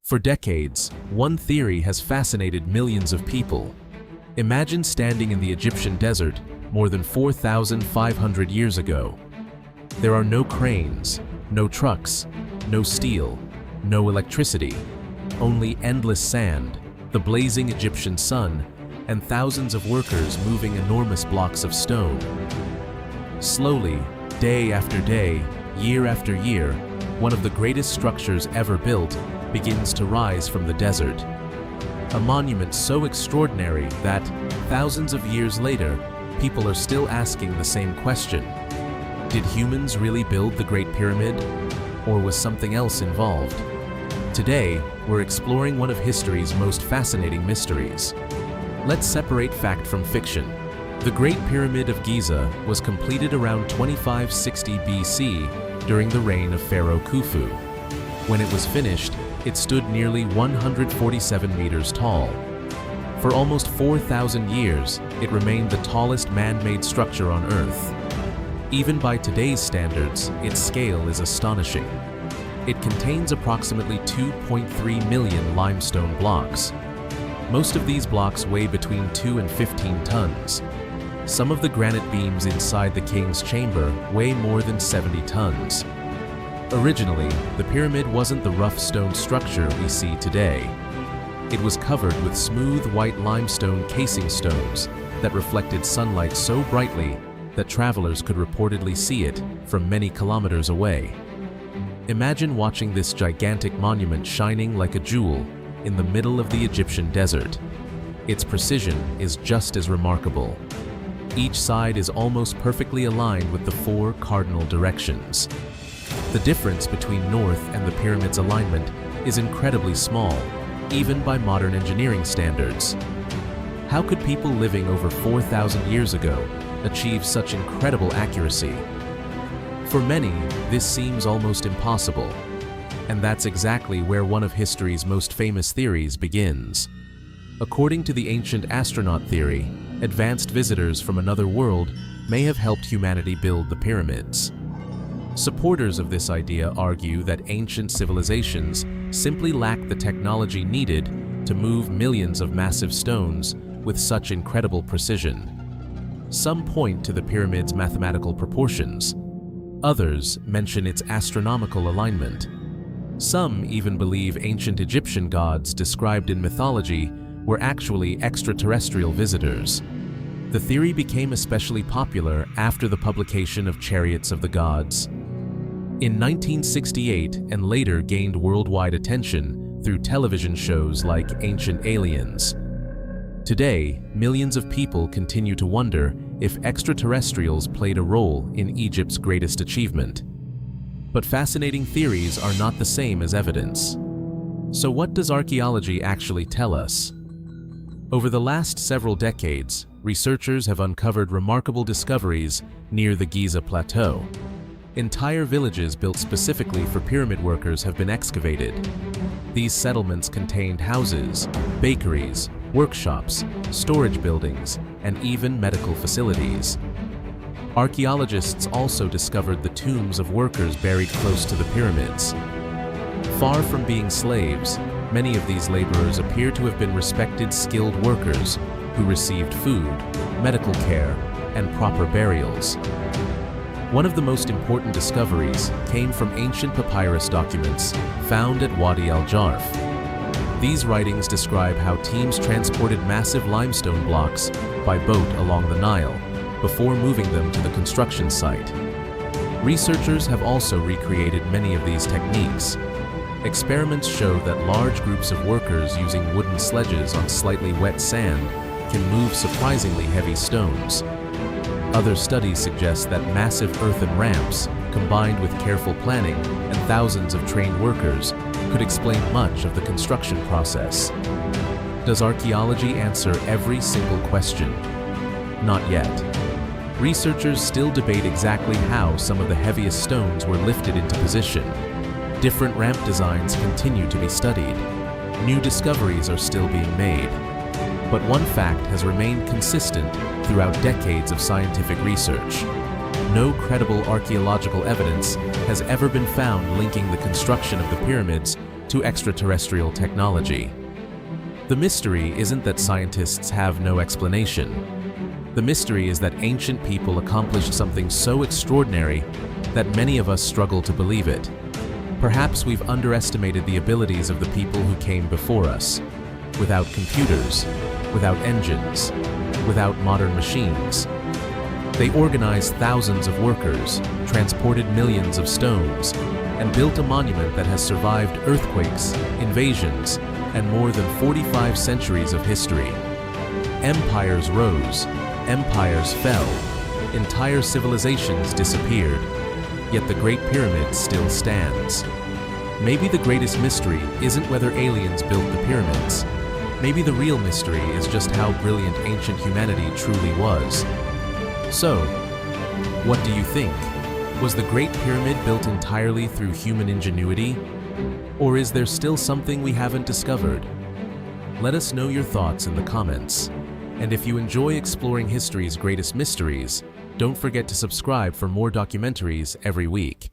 For decades, one theory has fascinated millions of people. Imagine standing in the Egyptian desert more than 4,500 years ago. There are no cranes, no trucks, no steel, no electricity, only endless sand, the blazing Egyptian sun, and thousands of workers moving enormous blocks of stone. Slowly, day after day, year after year, one of the greatest structures ever built begins to rise from the desert. A monument so extraordinary that, thousands of years later, people are still asking the same question. Did humans really build the Great Pyramid? Or was something else involved? Today, we're exploring one of history's most fascinating mysteries. Let's separate fact from fiction. The Great Pyramid of Giza was completed around 2560 BC during the reign of Pharaoh Khufu. When it was finished, it stood nearly 147 meters tall. For almost 4,000 years, it remained the tallest man-made structure on Earth. Even by today's standards, its scale is astonishing. It contains approximately 2.3 million limestone blocks. Most of these blocks weigh between 2 and 15 tons. Some of the granite beams inside the king's chamber weigh more than 70 tons. Originally, the pyramid wasn't the rough stone structure we see today. It was covered with smooth white limestone casing stones that reflected sunlight so brightly that travelers could reportedly see it from many kilometers away. Imagine watching this gigantic monument shining like a jewel in the middle of the Egyptian desert. Its precision is just as remarkable. Each side is almost perfectly aligned with the 4 cardinal directions. The difference between north and the pyramid's alignment is incredibly small, even by modern engineering standards. How could people living over 4,000 years ago achieve such incredible accuracy? For many, this seems almost impossible, and that's exactly where one of history's most famous theories begins. According to the ancient astronaut theory, advanced visitors from another world may have helped humanity build the pyramids. Supporters of this idea argue that ancient civilizations simply lacked the technology needed to move millions of massive stones with such incredible precision. Some point to the pyramid's mathematical proportions. Others mention its astronomical alignment. Some even believe ancient Egyptian gods described in mythology were actually extraterrestrial visitors. The theory became especially popular after the publication of Chariots of the Gods. In 1968, and later gained worldwide attention through television shows like Ancient Aliens. Today, millions of people continue to wonder if extraterrestrials played a role in Egypt's greatest achievement. But fascinating theories are not the same as evidence. So what does archaeology actually tell us? Over the last several decades, researchers have uncovered remarkable discoveries near the Giza Plateau. Entire villages built specifically for pyramid workers have been excavated. These settlements contained houses, bakeries, workshops, storage buildings, and even medical facilities. Archaeologists also discovered the tombs of workers buried close to the pyramids. Far from being slaves, many of these laborers appear to have been respected, skilled workers who received food, medical care, and proper burials. One of the most important discoveries came from ancient papyrus documents found at Wadi al-Jarf. These writings describe how teams transported massive limestone blocks by boat along the Nile before moving them to the construction site. Researchers have also recreated many of these techniques. Experiments show that large groups of workers using wooden sledges on slightly wet sand can move surprisingly heavy stones. Other studies suggest that massive earthen ramps, combined with careful planning and thousands of trained workers, could explain much of the construction process. Does archaeology answer every single question? Not yet. Researchers still debate exactly how some of the heaviest stones were lifted into position. Different ramp designs continue to be studied. New discoveries are still being made. But one fact has remained consistent throughout decades of scientific research. No credible archaeological evidence has ever been found linking the construction of the pyramids to extraterrestrial technology. The mystery isn't that scientists have no explanation. The mystery is that ancient people accomplished something so extraordinary that many of us struggle to believe it. Perhaps we've underestimated the abilities of the people who came before us. Without computers, without engines, without modern machines. They organized thousands of workers, transported millions of stones, and built a monument that has survived earthquakes, invasions, and more than 45 centuries of history. Empires rose, empires fell, entire civilizations disappeared, yet the Great Pyramid still stands. Maybe the greatest mystery isn't whether aliens built the pyramids. Maybe the real mystery is just how brilliant ancient humanity truly was. So, what do you think? Was the Great Pyramid built entirely through human ingenuity? Or is there still something we haven't discovered? Let us know your thoughts in the comments. And if you enjoy exploring history's greatest mysteries, don't forget to subscribe for more documentaries every week.